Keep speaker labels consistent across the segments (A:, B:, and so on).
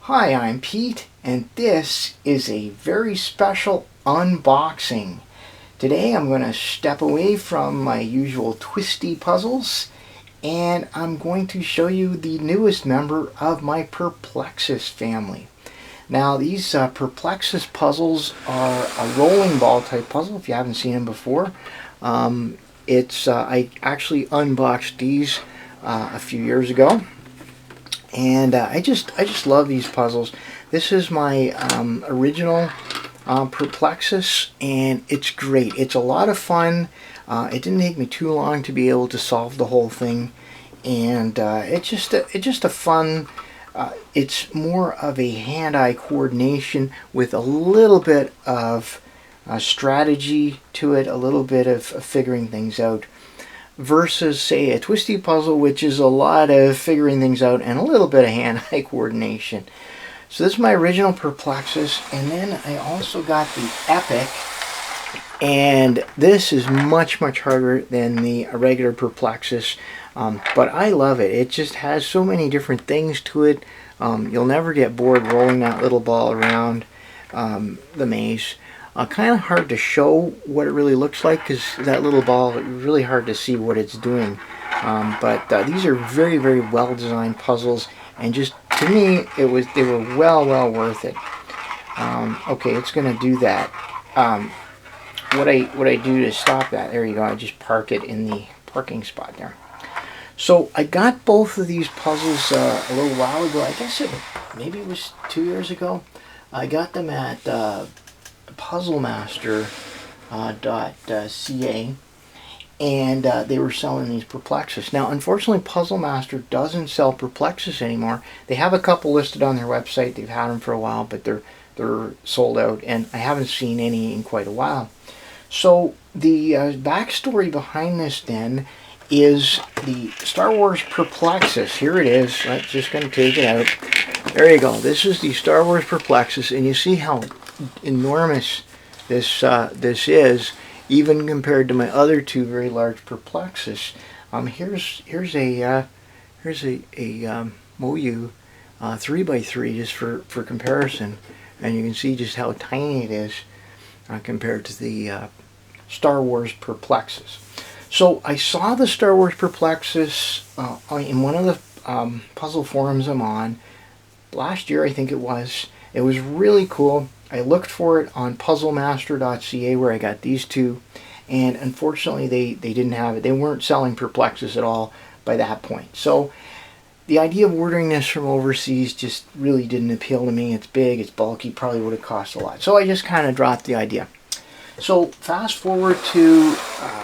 A: Hi, I'm Pete, and this is a very special unboxing. Today I'm going to step away from my usual twisty puzzles, and I'm going to show you the newest member of my Perplexus family. Now, these Perplexus puzzles are a rolling ball type puzzle, if you haven't seen them before. I actually unboxed these a few years ago. And I just love these puzzles. This is my original Perplexus, and it's great. It's a lot of fun. It didn't take me too long to be able to solve the whole thing, and it's just a fun. It's more of a hand-eye coordination with a little bit of strategy to it, a little bit of figuring things out, versus, say, a twisty puzzle, which is a lot of figuring things out and a little bit of hand-eye coordination. So this is my original Perplexus, and then I also got the Epic, and this is much harder than the regular Perplexus, but I love it. It just has so many different things to it. You'll never get bored rolling that little ball around the maze. Kind of hard to show what it really looks like because that little ball, it's really hard to see what it's doing. But these are very well designed puzzles, and just to me, they were well worth it. Okay, it's going to do that. What I do to stop that? There you go. I just park it in the parking spot there. So I got both of these puzzles a little while ago. I guess maybe it was 2 years ago. I got them at Puzzlemaster.ca, and they were selling these Perplexus. Now, unfortunately, Puzzlemaster doesn't sell Perplexus anymore. They have a couple listed on their website. They've had them for a while, but they're sold out, and I haven't seen any in quite a while. So the backstory behind this then is the Star Wars Perplexus. Here it is. I'm just going to take it out. There you go. This is the Star Wars Perplexus, and you see how enormous this is, even compared to my other two very large Perplexus. Here's a Moyu 3x3 just for comparison, and you can see just how tiny it is compared to the Star Wars Perplexus. So I saw the Star Wars Perplexus in one of the puzzle forums I'm on last year, I think it was. It was really cool. I looked for it on Puzzlemaster.ca, where I got these two, and unfortunately they didn't have it. They weren't selling Perplexus at all by that point. So the idea of ordering this from overseas just really didn't appeal to me. It's big, it's bulky, probably would have cost a lot. So I just kind of dropped the idea. So fast forward to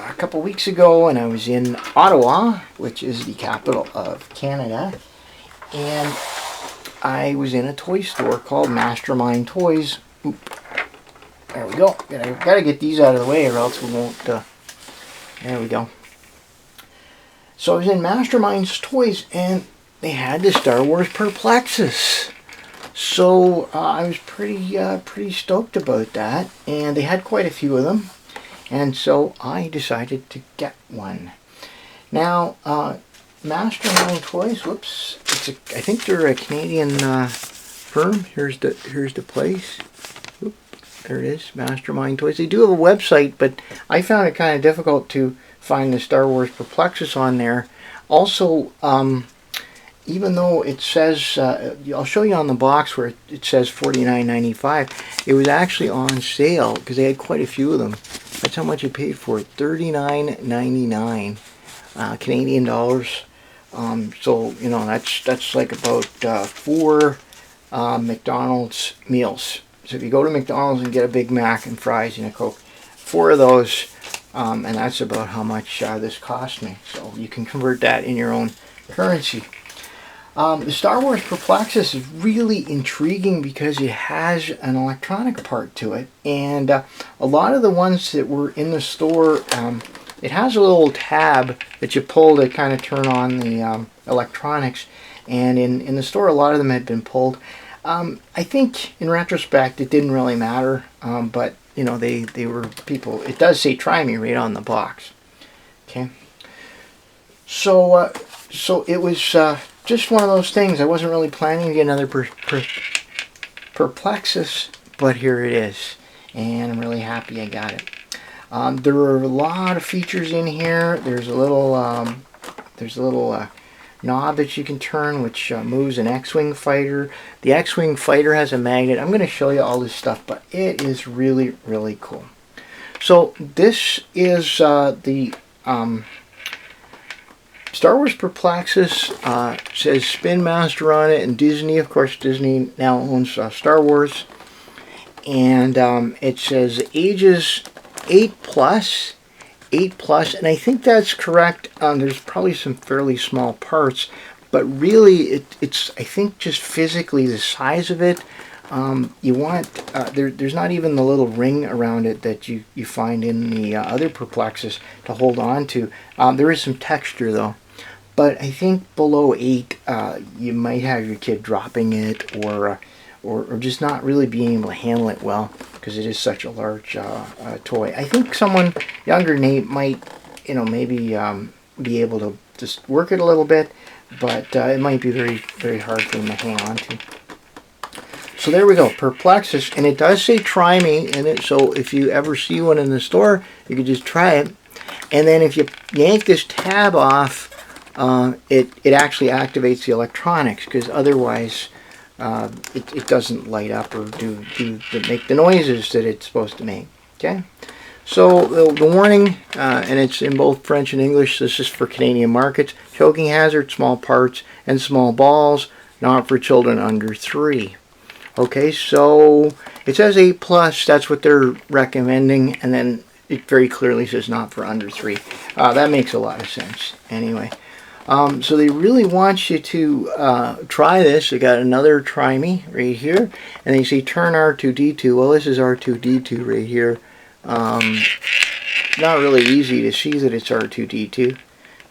A: a couple weeks ago, and I was in Ottawa, which is the capital of Canada, and I was in a toy store called Mastermind Toys. Oop. There we go. Gotta get these out of the way, or else we won't. There we go. So I was in Mastermind's Toys, and they had the Star Wars Perplexus. So I was pretty stoked about that, and they had quite a few of them, and so I decided to get one. Now, Mastermind Toys. Whoops. I think they're a Canadian firm. Here's the place. Oop, there it is. Mastermind Toys. They do have a website, but I found it kind of difficult to find the Star Wars Perplexus on there. Also, even though it says, I'll show you on the box where it says $49.95, it was actually on sale because they had quite a few of them. That's how much I paid for it, $39.99 Canadian dollars. So you know that's like about 4 McDonald's meals. So if you go to McDonald's and get a Big Mac and fries and a Coke, 4 of those, and that's about how much this cost me. So you can convert that in your own currency. The Star Wars Perplexus is really intriguing because it has an electronic part to it, and a lot of the ones that were in the store, it has a little tab that you pull to kind of turn on the electronics, and in the store a lot of them had been pulled. I think in retrospect it didn't really matter, but you know, they were people. It does say "Try me" right on the box. Okay, so it was just one of those things. I wasn't really planning to get another Perplexus, but here it is. And I'm really happy I got it. There are a lot of features in here. There's a little knob that you can turn, which moves an X-Wing fighter. The X-Wing fighter has a magnet. I'm going to show you all this stuff, but it is really, really cool. So this is the Star Wars Perplexus. Says Spin Master on it, and Disney. Of course, Disney now owns Star Wars. And it says ages 8+. 8+, and I think that's correct. There's probably some fairly small parts, but really it's I think just physically the size of it. You want there's not even the little ring around it that you find in the other Perplexus to hold on to. There is some texture though, but I think below 8 you might have your kid dropping it or just not really being able to handle it well, because it is such a large toy. I think someone younger than 8 might, maybe be able to just work it a little bit, but it might be very, very hard for them to hang on to. So there we go, Perplexus, and it does say try me in it, so if you ever see one in the store, you can just try it. And then if you yank this tab off, it actually activates the electronics, because otherwise it doesn't light up or make the noises that it's supposed to make. Okay, so the warning, and it's in both French and English. This is for Canadian markets. Choking hazard, small parts and small balls, not for children under 3. Okay, so it says 8+. That's what they're recommending, and then it very clearly says not for under 3. That makes a lot of sense. Anyway. So they really want you to try this. They got another try me right here, and they say turn R2-D2. Well, this is R2-D2 right here. Not really easy to see that it's R2-D2,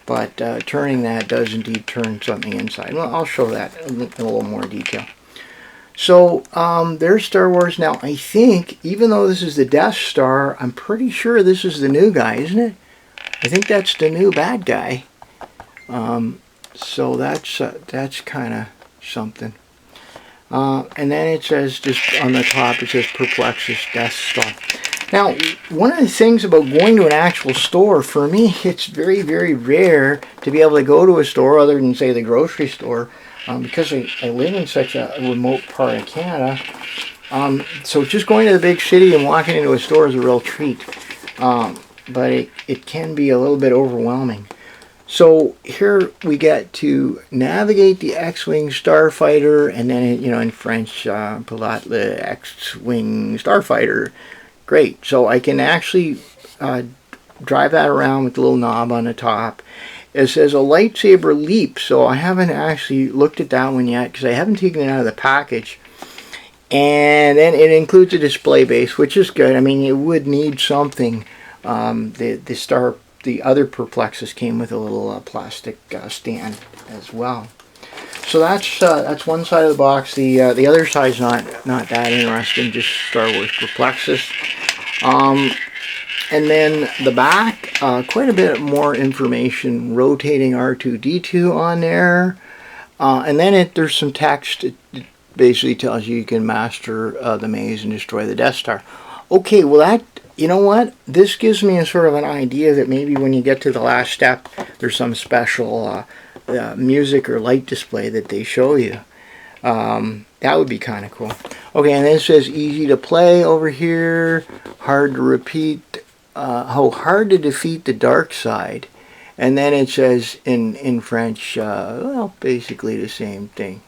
A: but turning that does indeed turn something inside. Well, I'll show that in a little more detail. So there's Star Wars. Now I think, even though this is the Death Star, I'm pretty sure this is the new guy, isn't it? I think that's the new bad guy. So that's kind of something. And then it says, just on the top, it says Perplexus Death Star. Now, one of the things about going to an actual store, for me, it's very, very rare to be able to go to a store other than, say, the grocery store, because I live in such a remote part of Canada. So just going to the big city and walking into a store is a real treat. But it can be a little bit overwhelming. So here we get to navigate the X-Wing Starfighter, and then, in French, Pilote le X-Wing Starfighter. Great. So I can actually drive that around with the little knob on the top. It says a lightsaber leap, so I haven't actually looked at that one yet, because I haven't taken it out of the package. And then it includes a display base, which is good. I mean, it would need something. The other Perplexus came with a little plastic stand as well. So that's one side of the box. The other side's not that interesting, just Star Wars Perplexus. And then the back, quite a bit more information. Rotating R2-D2 on there, and then there's some text. It basically tells you can master the maze and destroy the Death Star. Okay, well that. You know what? This gives me a sort of an idea that maybe when you get to the last step, there's some special music or light display that they show you. That would be kind of cool. Okay, and then it says easy to play over here, hard to repeat, hard to defeat the dark side. And then it says in French, well, basically the same thing.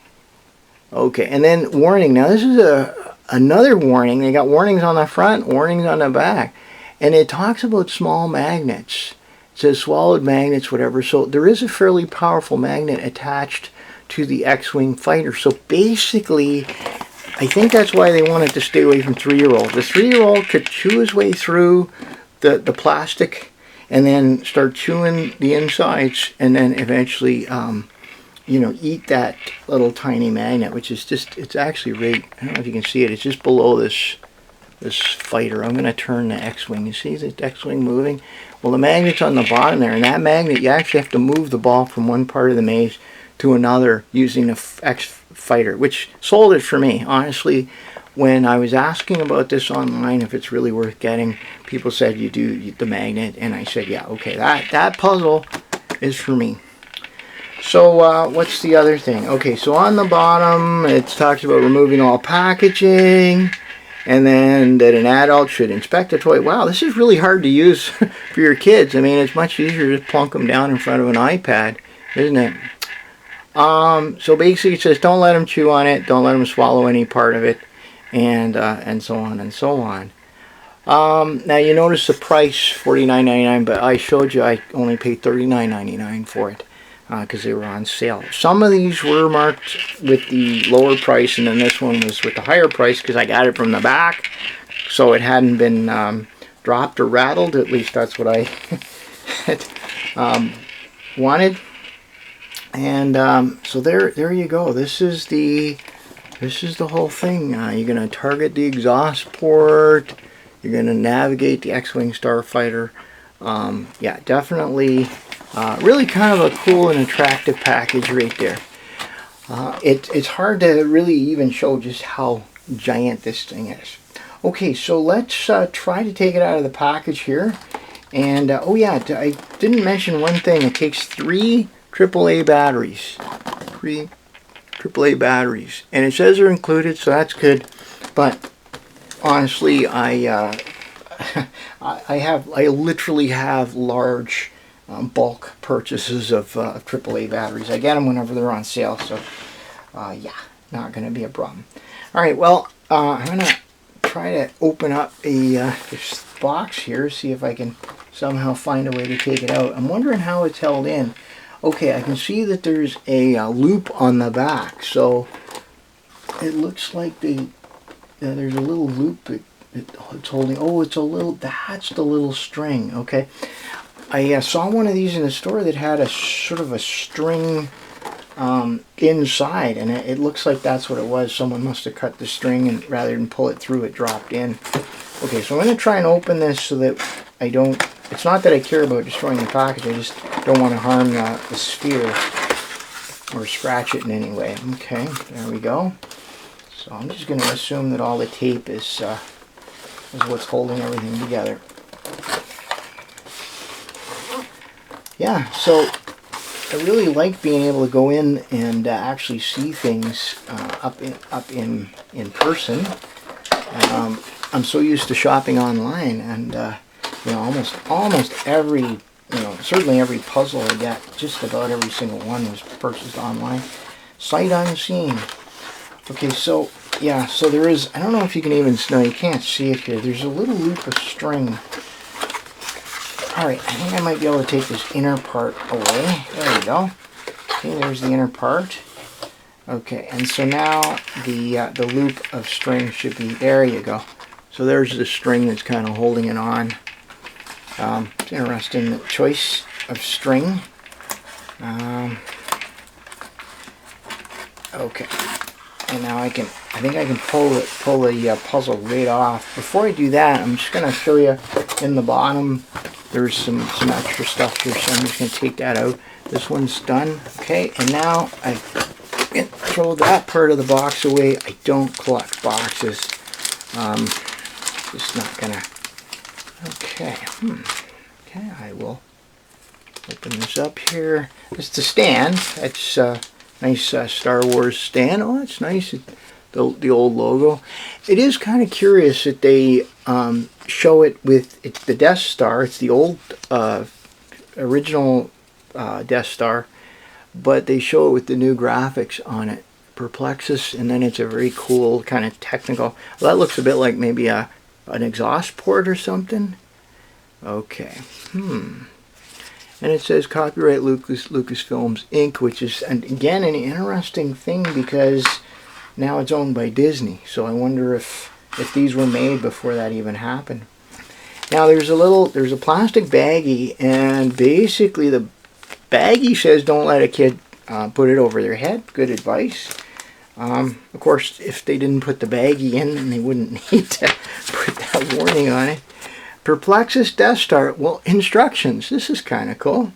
A: Okay, and then warning. Now this is another warning. They got warnings on the front, warnings on the back. And it talks about small magnets. It says swallowed magnets, whatever. So there is a fairly powerful magnet attached to the X-Wing fighter. So basically, I think that's why they wanted to stay away from 3-year-olds. The 3-year-old could chew his way through the plastic and then start chewing the insides, and then eventually eat that little tiny magnet, which is just, it's actually right, I don't know if you can see it, it's just below this fighter. I'm going to turn the X-Wing. You see the X-Wing moving? Well, the magnet's on the bottom there, and that magnet, you actually have to move the ball from one part of the maze to another using the X-Fighter, which sold it for me. Honestly, when I was asking about this online, if it's really worth getting, people said you do the magnet, and I said, yeah, okay, that puzzle is for me. So what's the other thing? Okay, so on the bottom it talks about removing all packaging, and then that an adult should inspect a toy. Wow, this is really hard to use for your kids. I mean, it's much easier to plunk them down in front of an iPad, isn't it? So basically it says don't let them chew on it, don't let them swallow any part of it, and so on and so on. Now you notice the price, $49.99, but I showed you I only paid $39.99 for it because they were on sale. Some of these were marked with the lower price, and then this one was with the higher price because I got it from the back, so it hadn't been dropped or rattled. At least that's what I had, wanted. And so there you go. This is the whole thing. You're going to target the exhaust port. You're going to navigate the X-Wing Starfighter. Yeah, definitely really kind of a cool and attractive package right there. It's hard to really even show just how giant this thing is. Okay, so let's try to take it out of the package here. And oh yeah, I didn't mention one thing. It takes 3 AAA batteries. 3 AAA batteries. And it says they're included, so that's good. But honestly, I literally have large bulk purchases of AAA batteries. I get them whenever they're on sale, so yeah, not going to be a problem. Alright, well, I'm going to try to open up this box here, see if I can somehow find a way to take it out. I'm wondering how it's held in. Okay, I can see that there's a loop on the back, so it looks like there's a little loop that it's holding. Oh, it's a little, that's the little string. Okay, I saw one of these in the store that had a sort of a string inside, and it looks like that's what it was. Someone must have cut the string, and rather than pull it through, it dropped in. Okay, so I'm going to try and open this so that I don't, it's not that I care about destroying the package, I just don't want to harm the sphere or scratch it in any way. Okay, there we go. So I'm just going to assume that all the tape is what's holding everything together. Yeah, so I really like being able to go in and actually see things up in person. I'm so used to shopping online, and you know, almost every, certainly every puzzle I get, just about every single one was purchased online, sight unseen. Okay, so yeah, so there is, I don't know if you can even, no, you can't see it here. There's a little loop of string. Alright, I think I might be able to take this inner part away. There we go. Okay, there's the inner part. Okay, and so now the loop of string should be, there you go. So there's the string that's kind of holding it on. It's interesting, the choice of string. Okay, and now I think I can pull the puzzle right off. Before I do that, I'm just going to show you in the bottom. There's some extra stuff here, so I'm just going to take that out. This one's done. Okay, and now I throw that part of the box away. I don't collect boxes. Just not gonna. Okay. Okay, I will open this up here. It's the stand. It's a nice Star Wars stand. Oh, it's nice. The old logo. It is kind of curious that they show it with the Death Star. It's the old original Death Star, but they show it with the new graphics on it. Perplexus, and then it's a very cool kind of technical. Well, that looks a bit like maybe an exhaust port or something. Okay. And it says copyright Lucasfilms Inc., which is, and again, an interesting thing because now it's owned by Disney. So I wonder if these were made before that even happened. Now there's a plastic baggie, and basically the baggie says don't let a kid put it over their head. Good advice. Of course, if they didn't put the baggie in, then they wouldn't need to put that warning on it. Perplexus Death Star. Well, instructions. This is kind of cool.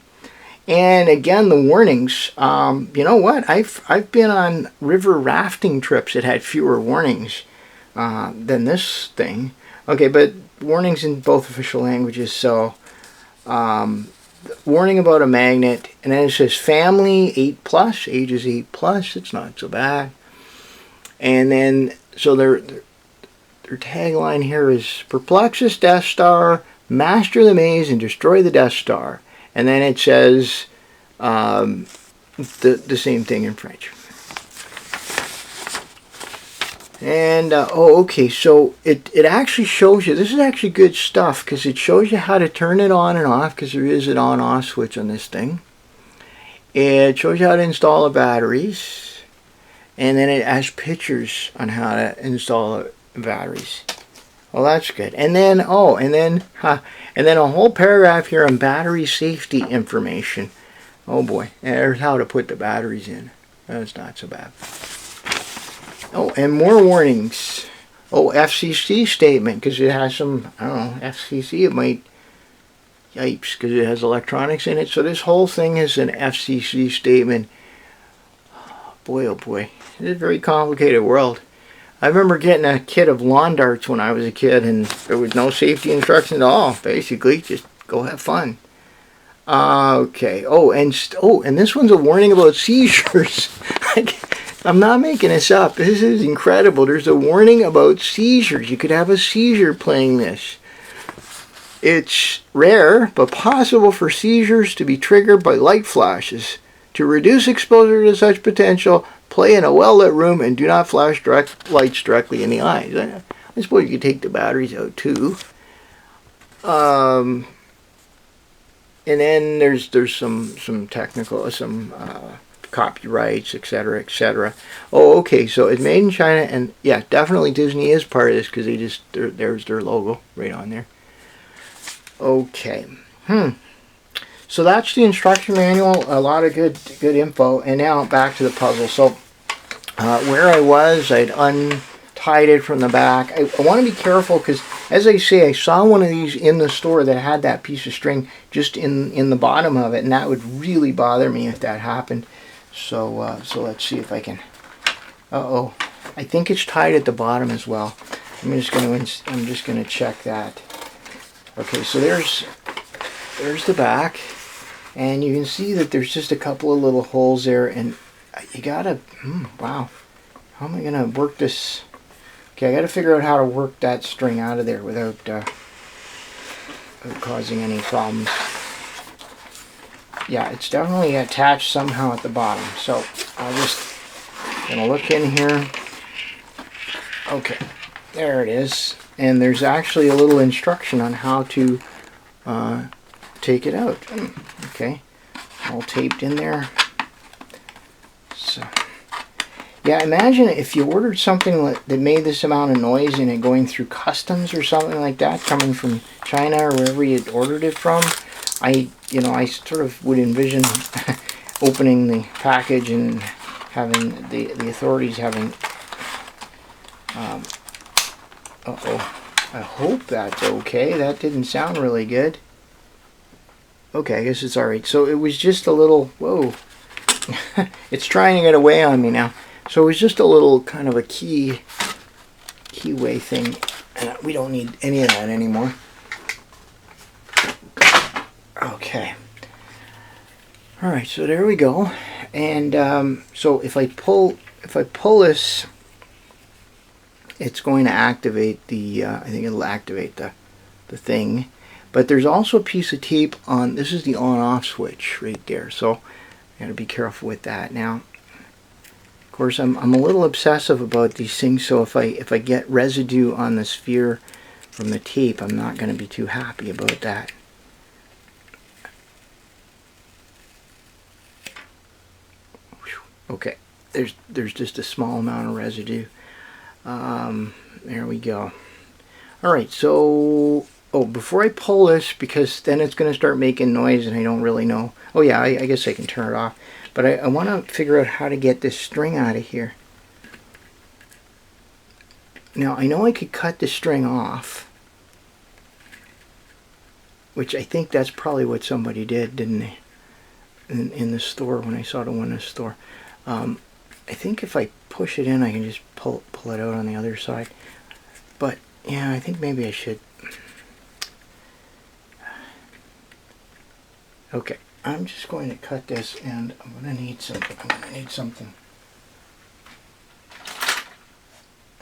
A: And again, the warnings. You know what? I've been on river rafting trips that had fewer warnings than this thing. Okay, but warnings in both official languages. So, warning about a magnet, and then it says family 8+, ages 8+. It's not so bad. And then so their tagline here is Perplexus Death Star, master the maze and destroy the Death Star. And then it says the same thing in French. And, okay, so it actually shows you, this is actually good stuff, because it shows you how to turn it on and off, because there is an on-off switch on this thing. It shows you how to install the batteries, and then it has pictures on how to install the batteries. Well, that's good. And then, and then a whole paragraph here on battery safety information. Oh boy, there's how to put the batteries in. That's not so bad. Oh, and more warnings. Oh, FCC statement, because it has some, I don't know, FCC, it might, yipes, because it has electronics in it. So this whole thing is an FCC statement. Boy, oh boy, it's a very complicated world. I remember getting a kit of lawn darts when I was a kid, and there was no safety instructions at all, basically. Just go have fun. Okay. Oh, and this one's a warning about seizures. I'm not making this up. This is incredible. There's a warning about seizures. You could have a seizure playing this. It's rare, but possible for seizures to be triggered by light flashes. To reduce exposure to such potential, play in a well-lit room and do not flash lights directly in the eyes. I suppose you could take the batteries out too. And then there's some technical, copyrights, etc., etc. Oh, okay, so it's made in China, and yeah, definitely Disney is part of this, because there's their logo right on there. Okay. So that's the instruction manual. A lot of good info. And now back to the puzzle. So where I was, I'd untied it from the back. I want to be careful, because as I say, I saw one of these in the store that had that piece of string just in the bottom of it, and that would really bother me if that happened. So let's see if I can. I think it's tied at the bottom as well. I'm just gonna check that. Okay, so there's the back, and you can see that there's just a couple of little holes there, and you gotta, wow, how am I gonna work this? Okay, I gotta figure out how to work that string out of there without causing any problems. Yeah, it's definitely attached somehow at the bottom, so I'll just gonna look in here. Okay, there it is, and there's actually a little instruction on how to take it out. Okay, all taped in there. So yeah, imagine if you ordered something that made this amount of noise and it going through customs or something like that, coming from China or wherever you'd ordered it from. I sort of would envision opening the package and having the authorities having. I hope that's okay. That didn't sound really good. Okay, I guess it's alright. So it was just a little, whoa. It's trying to get away on me now. So it was just a little kind of a keyway thing. And we don't need any of that anymore. Okay. Alright, so there we go. And so if I pull this, it's going to activate the, I think it'll activate the thing. But there's also a piece of tape on, this is the on-off switch right there. So I gotta be careful with that. Now, of course, I'm a little obsessive about these things, so if I get residue on the sphere from the tape, I'm not gonna be too happy about that. Okay, there's just a small amount of residue. There we go. Alright, so before I pull this, because then it's going to start making noise and I don't really know. Oh yeah, I guess I can turn it off. But I want to figure out how to get this string out of here. Now, I know I could cut the string off, which I think that's probably what somebody did, didn't they? in the store when I saw the one in the store. I think if I push it in, I can just pull it out on the other side. But yeah, I think maybe I should. Okay, I'm just going to cut this, and I'm gonna need something.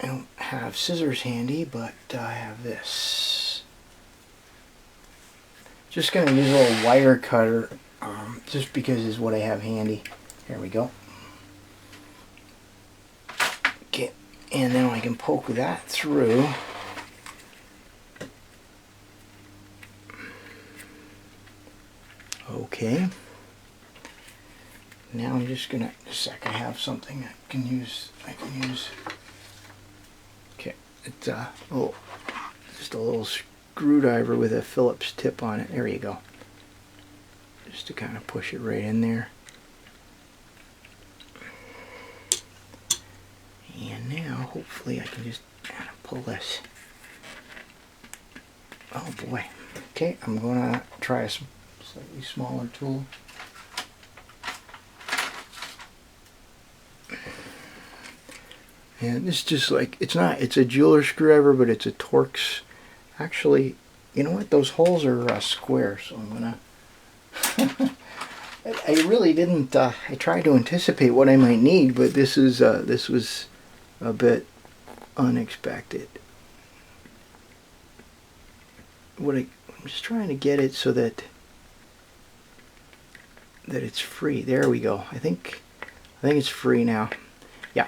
A: I don't have scissors handy, but I have this. Just gonna use a little wire cutter, just because it's what I have handy. Here we go. Okay, and then I can poke that through. Okay. Now I'm just gonna, in a sec, I have something I can use. Okay, it's just a little screwdriver with a Phillips tip on it. There you go. Just to kind of push it right in there. And now, hopefully, I can just kind of pull this. Oh boy. Okay, I'm gonna try a slightly smaller tool. And it's just like, it's a jeweler screwdriver, but it's a Torx. Actually, you know what? Those holes are square, so I'm gonna. I really didn't. I tried to anticipate what I might need, but this was a bit unexpected. I'm just trying to get it so that it's free. There we go. I think it's free now. Yeah.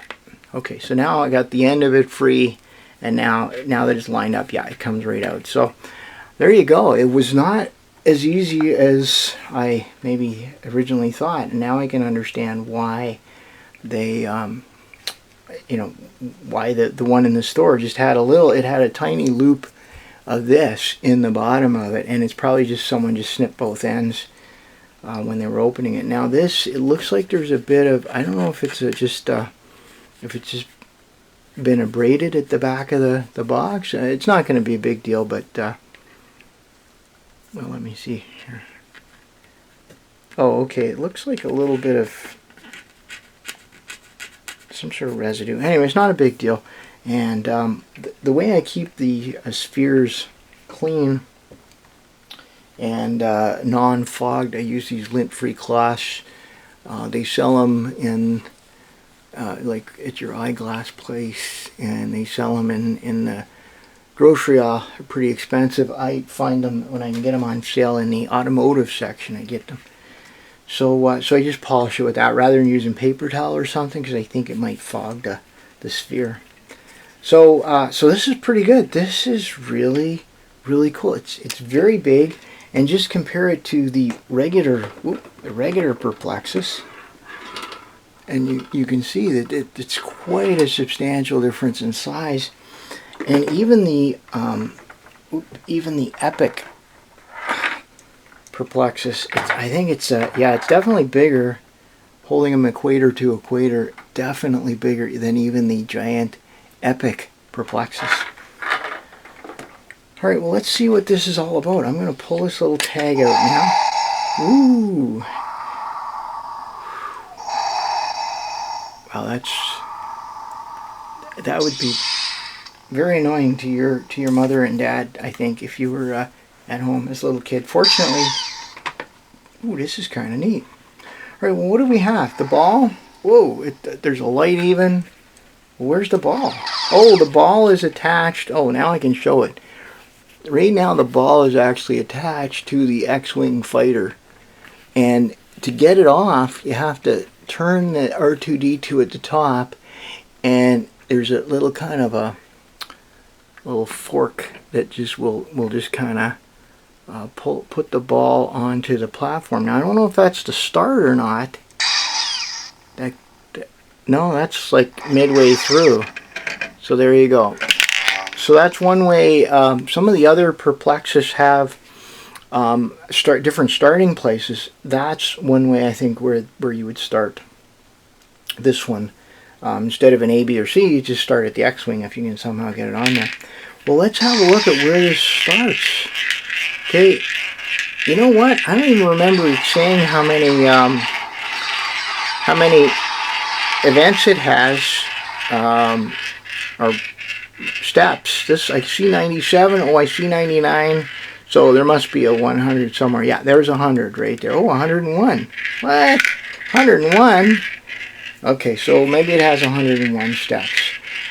A: Okay, so now I got the end of it free, and now that it's lined up, yeah, it comes right out. So there you go. It was not as easy as I maybe originally thought, and now I can understand why they, why the one in the store just had it had a tiny loop of this in the bottom of it, and it's probably just someone just snipped both ends when they were opening it. Now this, it looks like there's a bit of, I don't know if it's just been abraded at the back of the box. It's not going to be a big deal, but well, let me see here. Oh, okay, it looks like a little bit of some sort of residue. Anyway, it's not a big deal. And the way I keep the spheres clean and non-fogged, I use these lint-free cloths. They sell them in like at your eyeglass place, and they sell them in the grocery aisle. They're pretty expensive. I find them when I can get them on sale in the automotive section. I get them. So so I just polish it with that rather than using paper towel or something, because I think it might fog the sphere. So so this is pretty good. This is really cool. It's very big, and just compare it to the regular Perplexus, and you can see that it's quite a substantial difference in size. And even the Epic Perplexus, I think it's yeah, it's definitely bigger. Holding them equator to equator, definitely bigger than even the giant Epic Perplexus. All right, well, let's see what this is all about. I'm going to pull this little tag out now. Ooh. Wow, that would be very annoying to your mother and dad, I think, if you were at home as a little kid. Fortunately, ooh, this is kind of neat. All right, well, what do we have? The ball? Whoa, there's a light even. Where's the ball? Oh, the ball is attached. Oh, now I can show it. Right now, the ball is actually attached to the X-Wing fighter. And to get it off, you have to turn the R2-D2 at the top, and there's a little kind of a little fork that just will just kind of put the ball onto the platform. Now I don't know if that's the start or not. No, that's like midway through. So there you go. So that's one way. Some of the other Perplexus have different starting places. That's one way, I think, where you would start this one. Instead of an A, B, or C, you just start at the X-Wing if you can somehow get it on there. Well, let's have a look at where this starts. Okay, You know what? I don't even remember it saying how many events it has, or steps. This, I see 97. Oh, I see 99. So there must be a 100 somewhere. Yeah, there's 100 right there. Oh, 101. What? 101? Okay, so maybe it has 101 steps.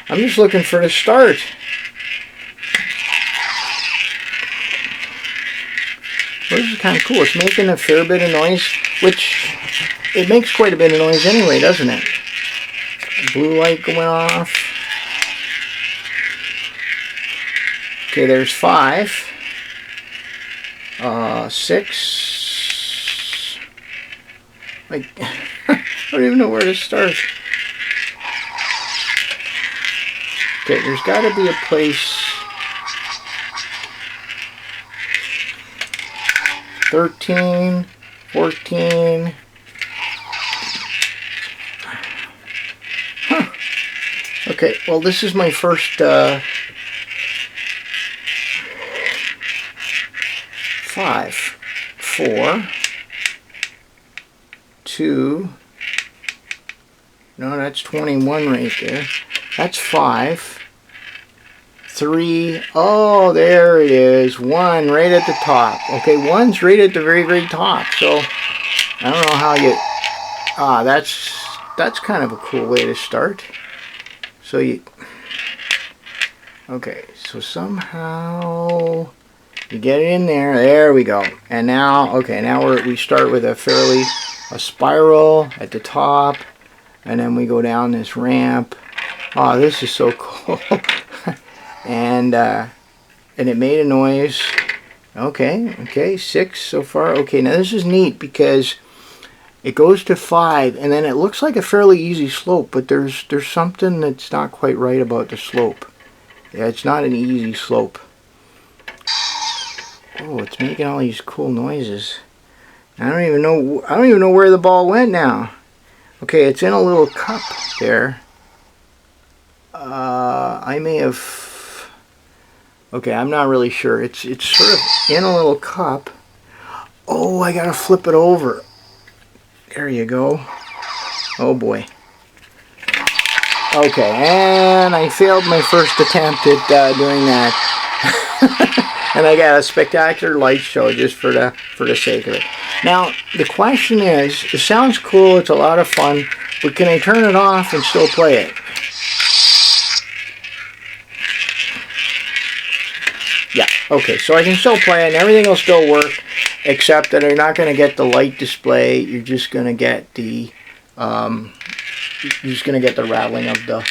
A: I'm just looking for the start. Well, this is kind of cool. It's making a fair bit of noise, which it makes quite a bit of noise anyway, doesn't it? Blue light going off. Okay, there's 5. 6. Like, I don't even know where to start. Okay, there's got to be a place. 13, 14. Huh. Okay, well, this is my first 5, 4, 2. No, that's 21 right there. That's 5. 3. Oh, there it is. 1 right at the top. Okay, 1's right at the very, very top. So I don't know how you. That's kind of a cool way to start. So you. Okay, so somehow you get it in there. There we go. And now, okay, now we start with a spiral at the top, and then we go down this ramp. Oh, this is so cool. And it made a noise. Okay, 6 so far. Okay, now this is neat because it goes to 5, and then it looks like a fairly easy slope, but there's something that's not quite right about the slope. Yeah, it's not an easy slope. Oh, it's making all these cool noises. I don't even know where the ball went now. Okay, it's in a little cup there. I may have. Okay, I'm not really sure. It's sort of in a little cup. Oh, I gotta flip it over. There you go. Oh boy. Okay, and I failed my first attempt at doing that. And I got a spectacular light show just for the sake of it. Now, the question is, it sounds cool, it's a lot of fun, but can I turn it off and still play it? Yeah, okay, so I can still play it and everything will still work, except that you're not going to get the light display, you're just going to get the rattling of the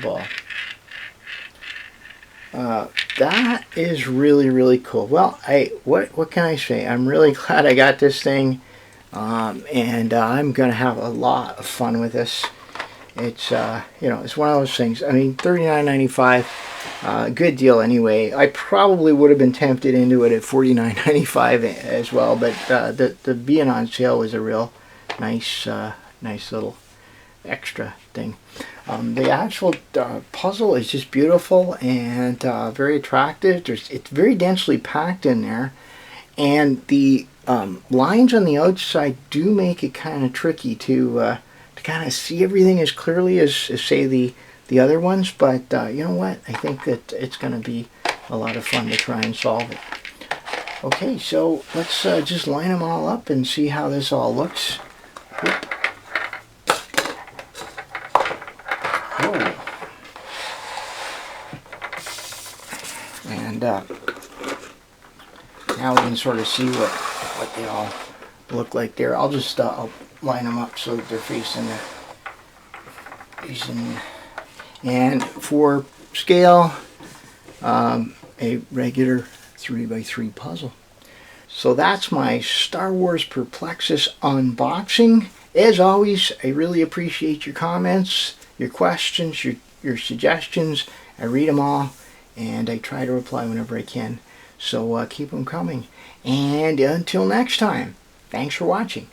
A: ball. That is really, really cool. Well, what can I say? I'm really glad I got this thing, and I'm going to have a lot of fun with this. It's it's one of those things. I mean, $39.95, good deal anyway. I probably would have been tempted into it at $49.95 as well, but the being on sale was a real nice little extra thing. The actual puzzle is just beautiful and very attractive. It's very densely packed in there, and the lines on the outside do make it kind of tricky to kind of see everything as clearly as say the other ones. But you know what? I think that it's going to be a lot of fun to try and solve it. Okay, so let's just line them all up and see how this all looks. Whoop. And now we can sort of see what they all look like there. I'll just I'll line them up so that they're facing. And for scale, a regular 3x3 puzzle. So that's my Star Wars Perplexus unboxing. As always, I really appreciate your comments, your questions, your suggestions. I read them all, and I try to reply whenever I can. So keep them coming. And until next time, thanks for watching.